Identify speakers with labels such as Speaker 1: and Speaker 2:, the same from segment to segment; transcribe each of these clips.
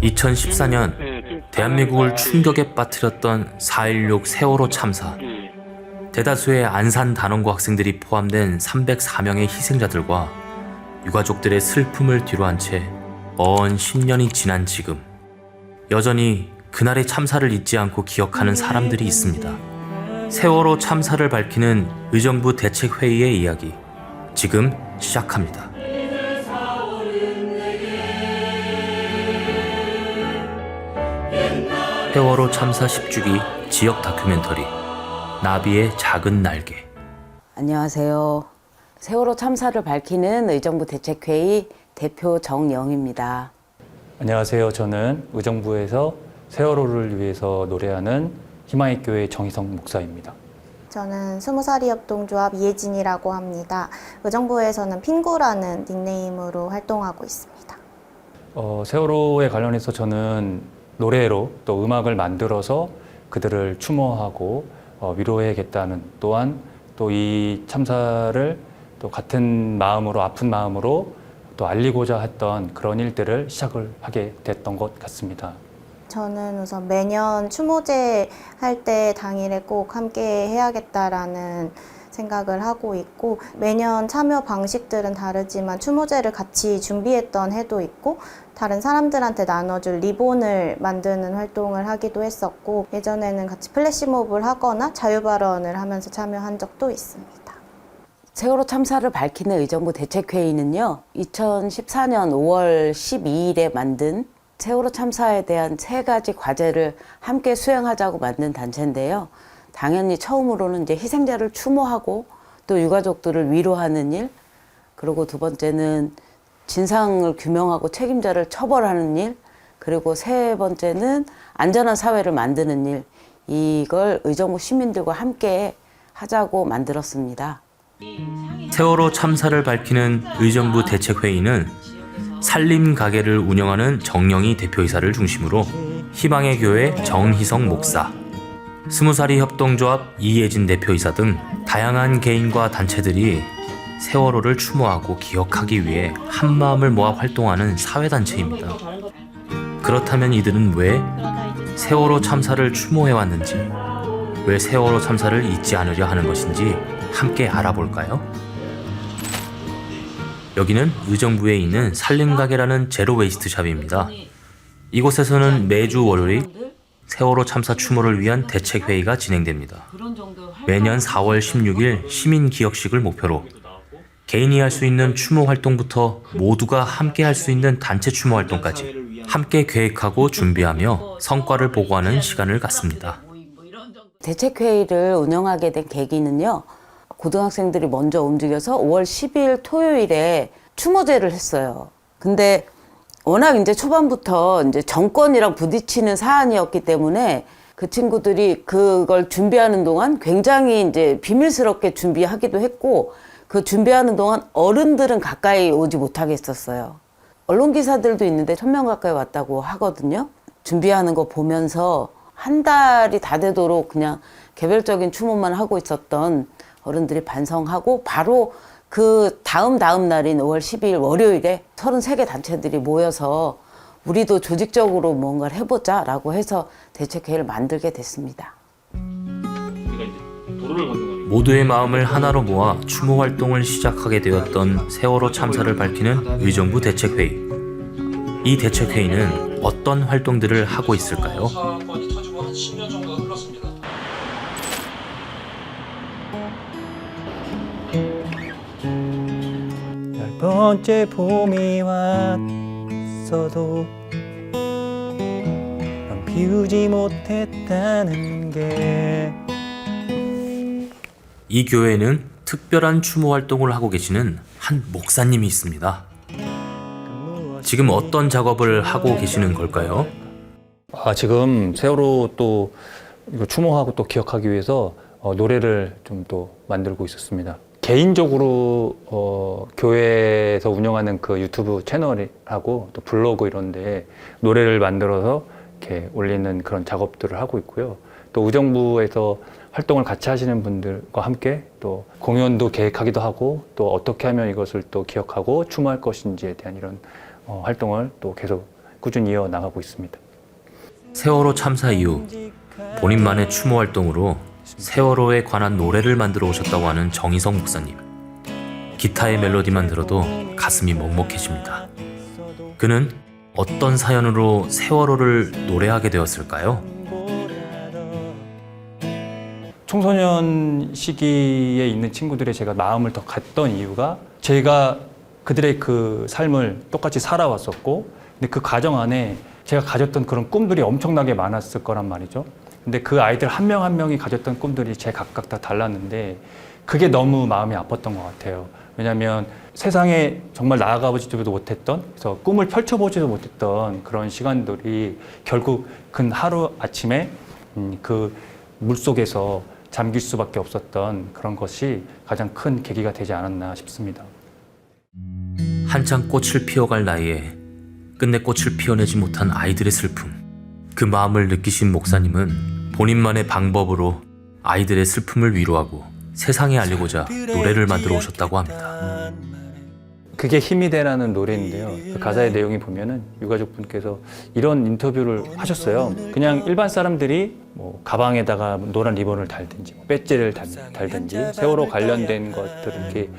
Speaker 1: 2014년 대한민국을 충격에 빠뜨렸던 4.16 세월호 참사. 대다수의 안산 단원고 학생들이 포함된 304명의 희생자들과 유가족들의 슬픔을 뒤로한 채 어언 10년이 지난 지금 여전히 그날의 참사를 잊지 않고 기억하는 사람들이 있습니다. 세월호 참사를 밝히는 의정부 대책회의의 이야기 지금 시작합니다. 세월호 참사 10주기 지역 다큐멘터리 나비의 작은 날개.
Speaker 2: 안녕하세요. 세월호 참사를 밝히는 의정부 대책회의 대표 정영입니다.
Speaker 3: 안녕하세요. 저는 의정부에서 세월호를 위해서 노래하는 희망의 교회 정희성 목사입니다.
Speaker 4: 저는 20살이 협동조합 이혜진이라고 합니다. 의정부에서는 핑구라는 닉네임으로 활동하고 있습니다.
Speaker 3: 세월호에 관련해서 저는 노래로 또 음악을 만들어서 그들을 추모하고 위로해야겠다는, 또한 또 이 참사를 또 같은 마음으로, 아픈 마음으로 또 알리고자 했던 그런 일들을 시작을 하게 됐던 것 같습니다.
Speaker 4: 저는 우선 매년 추모제 할 때 당일에 꼭 함께 해야겠다라는 생각을 하고 있고, 매년 참여 방식들은 다르지만 추모제를 같이 준비했던 해도 있고, 다른 사람들한테 나눠줄 리본을 만드는 활동을 하기도 했었고, 예전에는 같이 플래시몹을 하거나 자유발언을 하면서 참여한 적도 있습니다.
Speaker 2: 세월호 참사를 밝히는 의정부 대책회의는요, 2014년 5월 12일에 만든 세월호 참사에 대한 3가지 과제를 함께 수행하자고 만든 단체인데요. 당연히 처음으로는 이제 희생자를 추모하고 또 유가족들을 위로하는 일, 그리고 두 번째는 진상을 규명하고 책임자를 처벌하는 일, 그리고 세 번째는 안전한 사회를 만드는 일, 이걸 의정부 시민들과 함께 하자고 만들었습니다.
Speaker 1: 세월호 참사를 밝히는 의정부 대책회의는 살림가게를 운영하는 정영희 대표이사를 중심으로 희망의 교회 정희성 목사, 20살이 협동조합 이혜진 대표이사 등 다양한 개인과 단체들이 세월호를 추모하고 기억하기 위해 한마음을 모아 활동하는 사회단체입니다. 그렇다면 이들은 왜 세월호 참사를 추모해왔는지, 왜 세월호 참사를 잊지 않으려 하는 것인지 함께 알아볼까요? 여기는 의정부에 있는 살림가게라는 제로웨이스트 샵입니다. 이곳에서는 매주 월요일 세월호 참사 추모를 위한 대책회의가 진행됩니다. 매년 4월 16일 시민기억식을 목표로 개인이 할 수 있는 추모 활동부터 모두가 함께 할 수 있는 단체 추모 활동까지 함께 계획하고 준비하며 성과를 보고하는 시간을 갖습니다.
Speaker 2: 대책회의를 운영하게 된 계기는요, 고등학생들이 먼저 움직여서 5월 10일 토요일에 추모제를 했어요. 근데 워낙 이제 초반부터 이제 정권이랑 부딪히는 사안이었기 때문에 그 친구들이 그걸 준비하는 동안 굉장히 이제 비밀스럽게 준비하기도 했고, 그 준비하는 동안 어른들은 가까이 오지 못하게 했었어요. 언론 기사들도 있는데 1000명 가까이 왔다고 하거든요. 준비하는 거 보면서 한 달이 다 되도록 그냥 개별적인 추모만 하고 있었던 어른들이 반성하고, 바로 그 다음 날인 5월 12일 월요일에 33개 단체들이 모여서 우리도 조직적으로 뭔가를 해보자 라고 해서 대책회의를 만들게 됐습니다.
Speaker 1: 모두의 마음을 하나로 모아 추모 활동을 시작하게 되었던 세월호 참사를 밝히는 의정부 대책회의. 이 대책회의는 어떤 활동들을 하고 있을까요?
Speaker 3: 열 번째 봄이 왔어도 넌 피우지 못했다는 게.
Speaker 1: 이 교회에는 특별한 추모 활동을 하고 계시는 한 목사님이 있습니다. 지금 어떤 작업을 하고 계시는 걸까요?
Speaker 3: 지금 세월호 또 이거 추모하고 또 기억하기 위해서 노래를 좀 또 만들고 있었습니다. 개인적으로 교회에서 운영하는 그 유튜브 채널하고 또 블로그 이런데 노래를 만들어서 이렇게 올리는 그런 작업들을 하고 있고요. 또 의정부에서 활동을 같이 하시는 분들과 함께 또 공연도 계획하기도 하고, 또 어떻게 하면 이것을 또 기억하고 추모할 것인지에 대한 이런 활동을 또 계속 꾸준히 이어나가고 있습니다.
Speaker 1: 세월호 참사 이후 본인만의 추모 활동으로 세월호에 관한 노래를 만들어 오셨다고 하는 정희성 목사님. 기타의 멜로디만 들어도 가슴이 먹먹해집니다. 그는 어떤 사연으로 세월호를 노래하게 되었을까요?
Speaker 3: 청소년 시기에 있는 친구들의 제가 마음을 더 갔던 이유가 제가 그들의 그 삶을 똑같이 살아왔었고, 근데 그 과정 안에 제가 가졌던 그런 꿈들이 엄청나게 많았을 거란 말이죠. 근데 그 아이들 한 명 한 명이 가졌던 꿈들이 제 각각 다 달랐는데 그게 너무 마음이 아팠던 것 같아요. 왜냐하면 세상에 정말 나아가보지도 못했던, 그래서 꿈을 펼쳐보지도 못했던 그런 시간들이 결국 그 하루 아침에 그 물속에서 잠길 수밖에 없었던 그런 것이 가장 큰 계기가 되지 않았나 싶습니다.
Speaker 1: 한창 꽃을 피워갈 나이에 끝내 꽃을 피워내지 못한 아이들의 슬픔. 그 마음을 느끼신 목사님은 본인만의 방법으로 아이들의 슬픔을 위로하고 세상에 알리고자 노래를 만들어 오셨다고 합니다.
Speaker 3: 그게 힘이 되라는 노래인데요. 그 가사의 내용이 보면은 유가족분께서 이런 인터뷰를 하셨어요. 그냥 일반 사람들이 뭐 가방에다가 노란 리본을 달든지 배지를 달든지 세월호 관련된 것들을 이렇게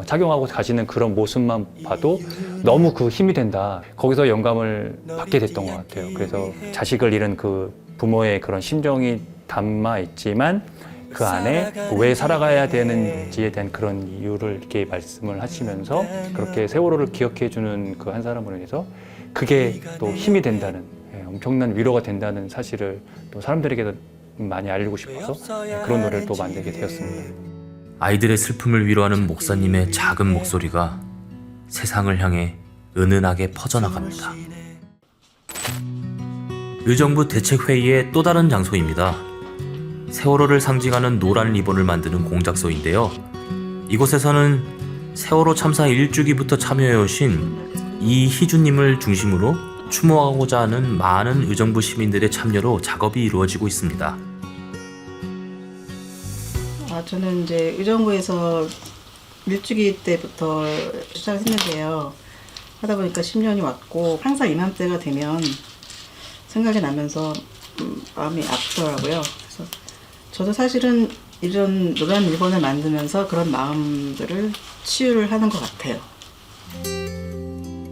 Speaker 3: 착용하고 가시는 그런 모습만 봐도 너무 그 힘이 된다. 거기서 영감을 받게 됐던 것 같아요. 그래서 자식을 잃은 그 부모의 그런 심정이 담아 있지만 그 안에 왜 살아가야 되는지에 대한 그런 이유를 이렇게 말씀을 하시면서 그렇게 세월호를 기억해 주는 그 한 사람으로 인해서 그게 또 힘이 된다는, 엄청난 위로가 된다는 사실을 또 사람들에게도 많이 알리고 싶어서 그런 노래를 또 만들게 되었습니다.
Speaker 1: 아이들의 슬픔을 위로하는 목사님의 작은 목소리가 세상을 향해 은은하게 퍼져나갑니다. 의정부 대책회의의 또 다른 장소입니다. 세월호를 상징하는 노란 리본을 만드는 공작소인데요. 이곳에서는 세월호 참사 1주기부터 참여해오신 이희준님을 중심으로 추모하고자 하는 많은 의정부 시민들의 참여로 작업이 이루어지고 있습니다.
Speaker 5: 저는 이제 의정부에서 1주기 때부터 시작을 했는데요. 하다 보니까 10년이 왔고 항상 이맘때가 되면 생각이 나면서 마음이 아프더라고요. 그래서 저도 사실은 이런 노란 리본을 만들면서 그런 마음들을 치유를 하는 것 같아요.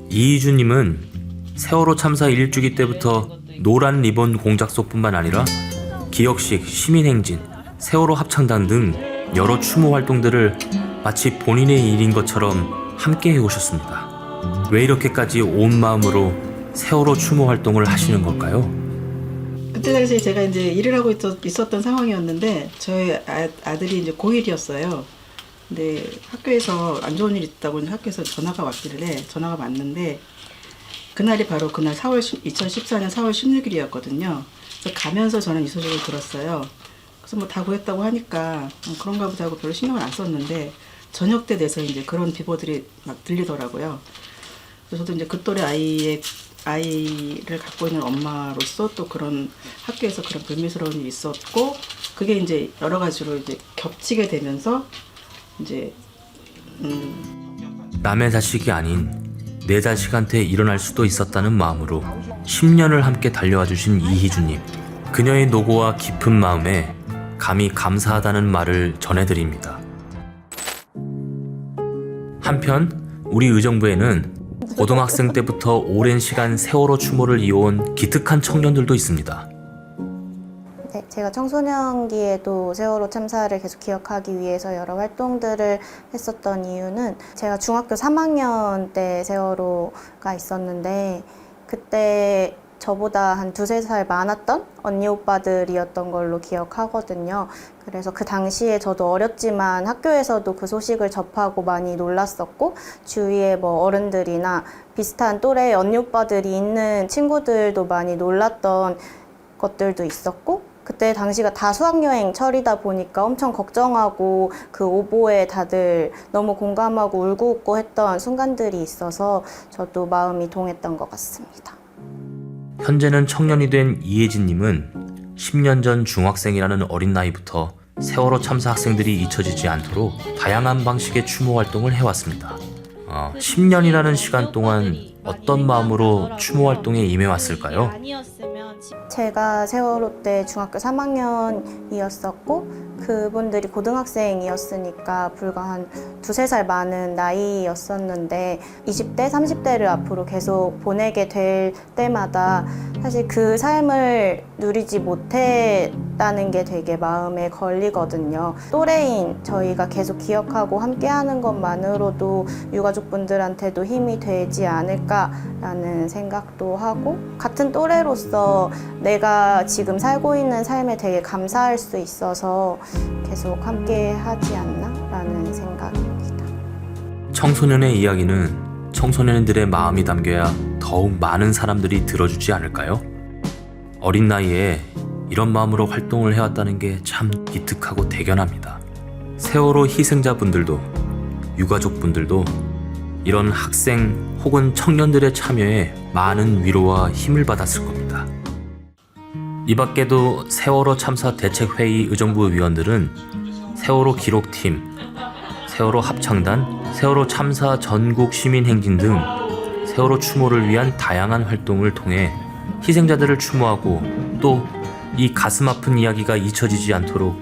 Speaker 1: 이희준님은 세월호 참사 1주기 때부터 노란 리본 공작소뿐만 아니라 기억식, 시민행진, 세월호 합창단 등 여러 추모 활동들을 마치 본인의 일인 것처럼 함께 해오셨습니다. 왜 이렇게까지 온 마음으로 세월호 추모 활동을 하시는 걸까요?
Speaker 5: 그때 당시에 제가 이제 일을 하고 있었던 상황이었는데 저희 아들이 이제 고1이었어요. 근데 학교에서 안 좋은 일 있다고 학교에서 전화가 왔는데 그날이 바로 그날 2014년 4월 16일이었거든요. 그래서 가면서 저는 이 소식을 들었어요. 그래서 뭐 다 구했다고 하니까 그런가 보다 하고 별로 신경을 안 썼는데 저녁 때 돼서 이제 그런 비보들이 막 들리더라고요. 그래서 저도 이제 그 또래 아이를 갖고 있는 엄마로서 또 그런 학교에서 그런 불미스러운 일이 있었고 그게 이제 여러 가지로 이제 겹치게 되면서 이제
Speaker 1: 남의 자식이 아닌 내 자식한테 일어날 수도 있었다는 마음으로 10년을 함께 달려와 주신 이희준님. 그녀의 노고와 깊은 마음에 감히 감사하다는 말을 전해드립니다. 한편 우리 의정부에는 고등학생 때부터 오랜 시간 세월호 추모를 이어온 기특한 청년들도 있습니다.
Speaker 4: 네, 제가 청소년기에도 세월호 참사를 계속 기억하기 위해서 여러 활동들을 했었던 이유는 제가 중학교 3학년 때 세월호가 있었는데 그때 저보다 한 2-3살 많았던 언니 오빠들이었던 걸로 기억하거든요. 그래서 그 당시에 저도 어렸지만 학교에서도 그 소식을 접하고 많이 놀랐었고 주위에 뭐 어른들이나 비슷한 또래의 언니 오빠들이 있는 친구들도 많이 놀랐던 것들도 있었고 그때 당시가 다 수학여행 철이다 보니까 엄청 걱정하고 그 오보에 다들 너무 공감하고 울고 웃고 했던 순간들이 있어서 저도 마음이 동했던 것 같습니다.
Speaker 1: 현재는 청년이 된 이혜진님은 10년 전 중학생이라는 어린 나이부터 세월호 참사 학생들이 잊혀지지 않도록 다양한 방식의 추모 활동을 해왔습니다. 10년이라는 시간 동안 어떤 마음으로 추모 활동에 임해왔을까요?
Speaker 4: 제가 세월호 때 중학교 3학년이었었고 그분들이 고등학생이었으니까 불과 한 두세 살 많은 나이였었는데 20대, 30대를 앞으로 계속 보내게 될 때마다 사실 그 삶을 누리지 못했다는 게 되게 마음에 걸리거든요. 또래인 저희가 계속 기억하고 함께하는 것만으로도 유가족분들한테도 힘이 되지 않을까라는 생각도 하고 같은 또래로서 내가 지금 살고 있는 삶에 되게 감사할 수 있어서 계속 함께 하지 않나라는 생각입니다.
Speaker 1: 청소년의 이야기는 청소년들의 마음이 담겨야 더욱 많은 사람들이 들어주지 않을까요? 어린 나이에 이런 마음으로 활동을 해왔다는 게 참 기특하고 대견합니다. 세월호 희생자분들도 유가족분들도 이런 학생 혹은 청년들의 참여에 많은 위로와 힘을 받았을 겁니다. 이 밖에도 세월호 참사 대책회의 의정부 위원들은 세월호 기록팀, 세월호 합창단, 세월호 참사 전국 시민행진 등 세월호 추모를 위한 다양한 활동을 통해 희생자들을 추모하고 또 이 가슴 아픈 이야기가 잊혀지지 않도록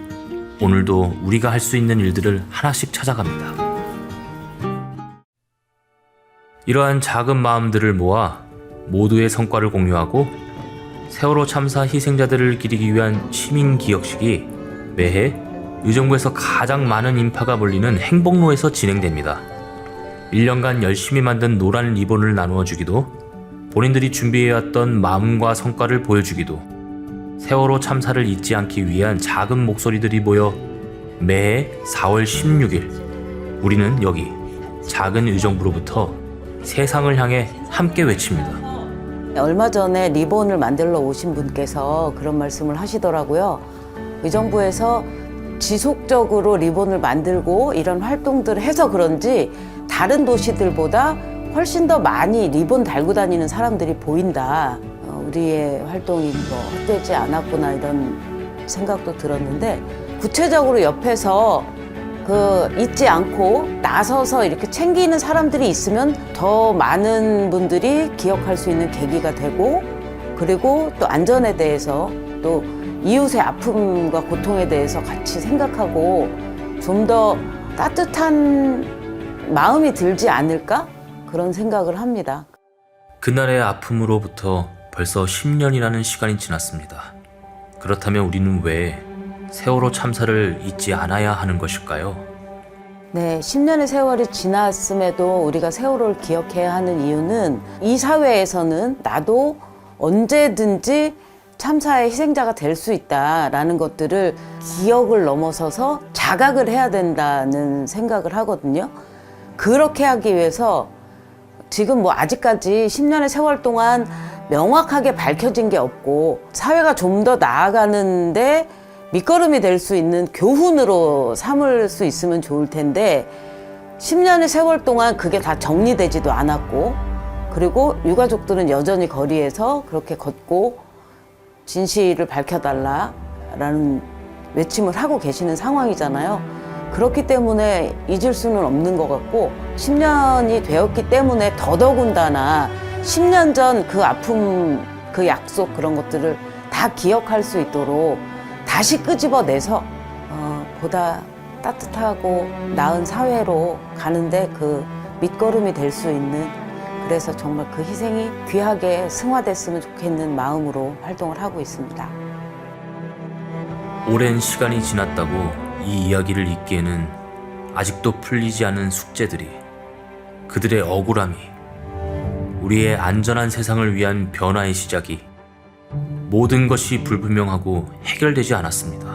Speaker 1: 오늘도 우리가 할 수 있는 일들을 하나씩 찾아갑니다. 이러한 작은 마음들을 모아 모두의 성과를 공유하고 세월호 참사 희생자들을 기리기 위한 시민기억식이 매해 의정부에서 가장 많은 인파가 몰리는 행복로에서 진행됩니다. 1년간 열심히 만든 노란 리본을 나누어 주기도, 본인들이 준비해왔던 마음과 성과를 보여주기도, 세월호 참사를 잊지 않기 위한 작은 목소리들이 모여 매해 4월 16일 우리는 여기 작은 의정부로부터 세상을 향해 함께 외칩니다.
Speaker 2: 얼마 전에 리본을 만들러 오신 분께서 그런 말씀을 하시더라고요. 의정부에서 지속적으로 리본을 만들고 이런 활동들을 해서 그런지 다른 도시들보다 훨씬 더 많이 리본 달고 다니는 사람들이 보인다. 우리의 활동이 헛되지 않았구나 이런 생각도 들었는데 구체적으로 옆에서 잊지 않고 나서서 이렇게 챙기는 사람들이 있으면 더 많은 분들이 기억할 수 있는 계기가 되고 그리고 또 안전에 대해서 또 이웃의 아픔과 고통에 대해서 같이 생각하고 좀 더 따뜻한 마음이 들지 않을까? 그런 생각을 합니다.
Speaker 1: 그날의 아픔으로부터 벌써 10년이라는 시간이 지났습니다. 그렇다면 우리는 왜 세월호 참사를 잊지 않아야 하는 것일까요?
Speaker 2: 네, 10년의 세월이 지났음에도 우리가 세월호를 기억해야 하는 이유는 이 사회에서는 나도 언제든지 참사의 희생자가 될 수 있다라는 것들을 기억을 넘어서서 자각을 해야 된다는 생각을 하거든요. 그렇게 하기 위해서 지금 아직까지 10년의 세월 동안 명확하게 밝혀진 게 없고 사회가 좀 더 나아가는데 밑거름이 될 수 있는 교훈으로 삼을 수 있으면 좋을 텐데 10년의 세월 동안 그게 다 정리되지도 않았고 그리고 유가족들은 여전히 거리에서 그렇게 걷고 진실을 밝혀달라라는 외침을 하고 계시는 상황이잖아요. 그렇기 때문에 잊을 수는 없는 것 같고 10년이 되었기 때문에 더더군다나 10년 전 그 아픔, 그 약속 그런 것들을 다 기억할 수 있도록 다시 끄집어내서 보다 따뜻하고 나은 사회로 가는데 그 밑거름이 될 수 있는 그래서 정말 그 희생이 귀하게 승화됐으면 좋겠는 마음으로 활동을 하고 있습니다.
Speaker 1: 오랜 시간이 지났다고 이 이야기를 잊기에는 아직도 풀리지 않은 숙제들이, 그들의 억울함이, 우리의 안전한 세상을 위한 변화의 시작이 모든 것이 불분명하고 해결되지 않았습니다.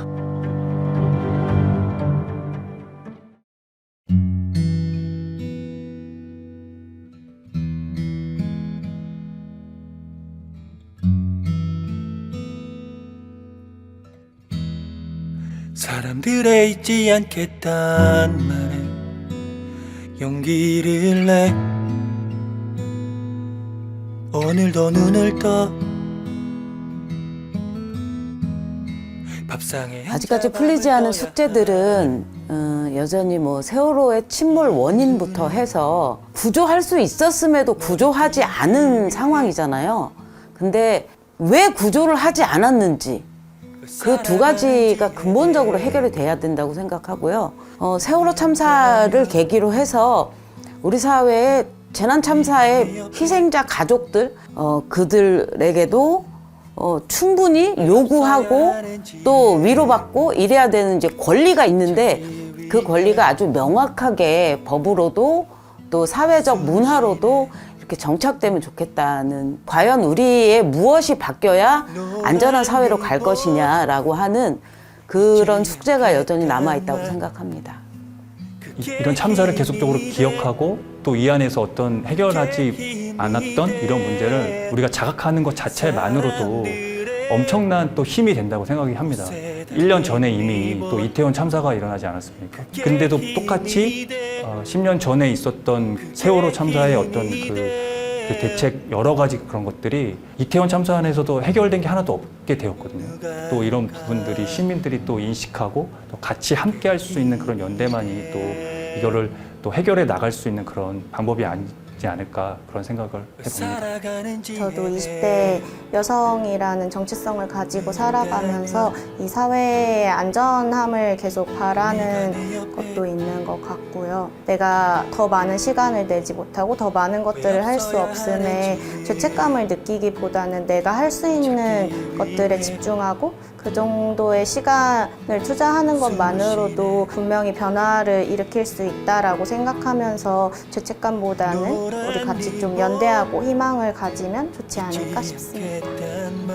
Speaker 6: 사람들에 잊지 않겠단 말에 용기를 내 오늘도 눈을 떠
Speaker 2: 아직까지 풀리지 않은 숙제들은 여전히 뭐 세월호의 침몰 원인부터 해서 구조할 수 있었음에도 구조하지 않은 상황이잖아요. 근데 왜 구조를 하지 않았는지 그 두 가지가 근본적으로 해결이 돼야 된다고 생각하고요. 세월호 참사를 계기로 해서 우리 사회에 재난 참사의 희생자 가족들 그들에게도 충분히 요구하고 또 위로받고 이래야 되는 이제 권리가 있는데 그 권리가 아주 명확하게 법으로도 또 사회적 문화로도 이렇게 정착되면 좋겠다는, 과연 우리의 무엇이 바뀌어야 안전한 사회로 갈 것이냐라고 하는 그런 숙제가 여전히 남아있다고 생각합니다.
Speaker 3: 이런 참사를 계속적으로 기억하고 또 이 안에서 어떤 해결하지 않았던 이런 문제를 우리가 자각하는 것 자체만으로도 엄청난 또 힘이 된다고 생각이 합니다. 1년 전에 이미 또 이태원 참사가 일어나지 않았습니까? 근데도 똑같이 10년 전에 있었던 세월호 참사의 어떤 그 대책 여러 가지 그런 것들이 이태원 참사 안에서도 해결된 게 하나도 없게 되었거든요. 또 이런 부분들이 시민들이 또 인식하고 또 같이 함께 할 수 있는 그런 연대만이 또 이거를 또 해결해 나갈 수 있는 그런 방법이 아니지 않을까 그런 생각을 해봅니다.
Speaker 4: 저도 20대 여성이라는 정체성을 가지고 살아가면서 이 사회의 안전함을 계속 바라는 것도 있는 것 같고요. 내가 더 많은 시간을 내지 못하고 더 많은 것들을 할 수 없음에 죄책감을 느끼기보다는 내가 할 수 있는 것들에 집중하고 그 정도의 시간을 투자하는 것만으로도 분명히 변화를 일으킬 수 있다라고 생각하면서 죄책감보다는 우리 같이 좀 연대하고 희망을 가지면 좋지 않을까 싶습니다.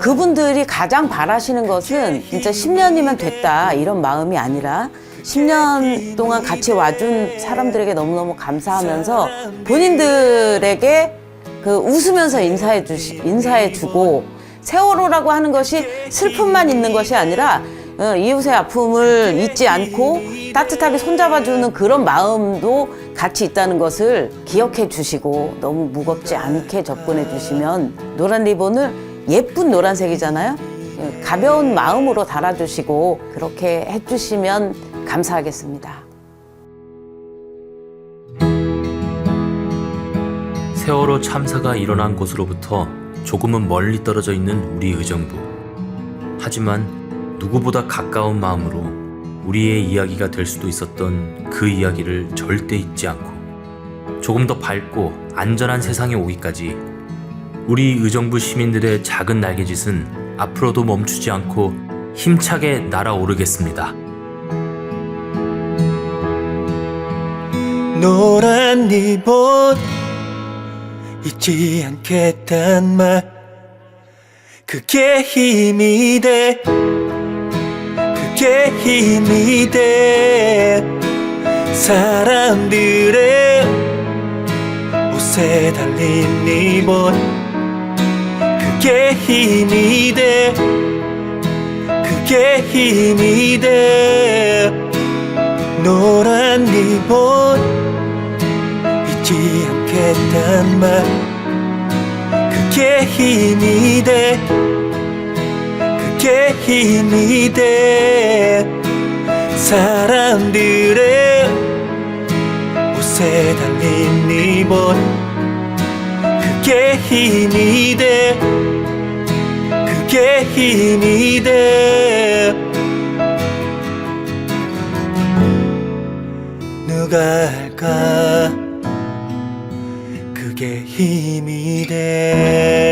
Speaker 2: 그분들이 가장 바라시는 것은 진짜 10년이면 됐다 이런 마음이 아니라 10년 동안 같이 와준 사람들에게 너무너무 감사하면서 본인들에게 그 웃으면서 인사해주고 세월호라고 하는 것이 슬픔만 있는 것이 아니라 이웃의 아픔을 잊지 않고 따뜻하게 손잡아주는 그런 마음도 같이 있다는 것을 기억해 주시고 너무 무겁지 않게 접근해 주시면, 노란 리본을 예쁜 노란색이잖아요. 가벼운 마음으로 달아주시고 그렇게 해주시면 감사하겠습니다.
Speaker 1: 세월호 참사가 일어난 곳으로부터 조금은 멀리 떨어져 있는 우리 의정부. 하지만 누구보다 가까운 마음으로 우리의 이야기가 될 수도 있었던 그 이야기를 절대 잊지 않고 조금 더 밝고 안전한 세상에 오기까지 우리 의정부 시민들의 작은 날개짓은 앞으로도 멈추지 않고 힘차게 날아오르겠습니다.
Speaker 6: 노란 리본 잊지 않겠단 말, 그게 힘이 돼, 그게 힘이 돼. 사람들의 옷에 달린 리본, 그게 힘이 돼, 그게 힘이 돼. 노란 리본 잊지 않겠단 말, 그게 힘이 돼, 그게 힘이 돼. 사람들의 옷에 달린 리본, 그게 힘이 돼, 그게 힘이 돼. 누가 할까, 그게 힘이 돼.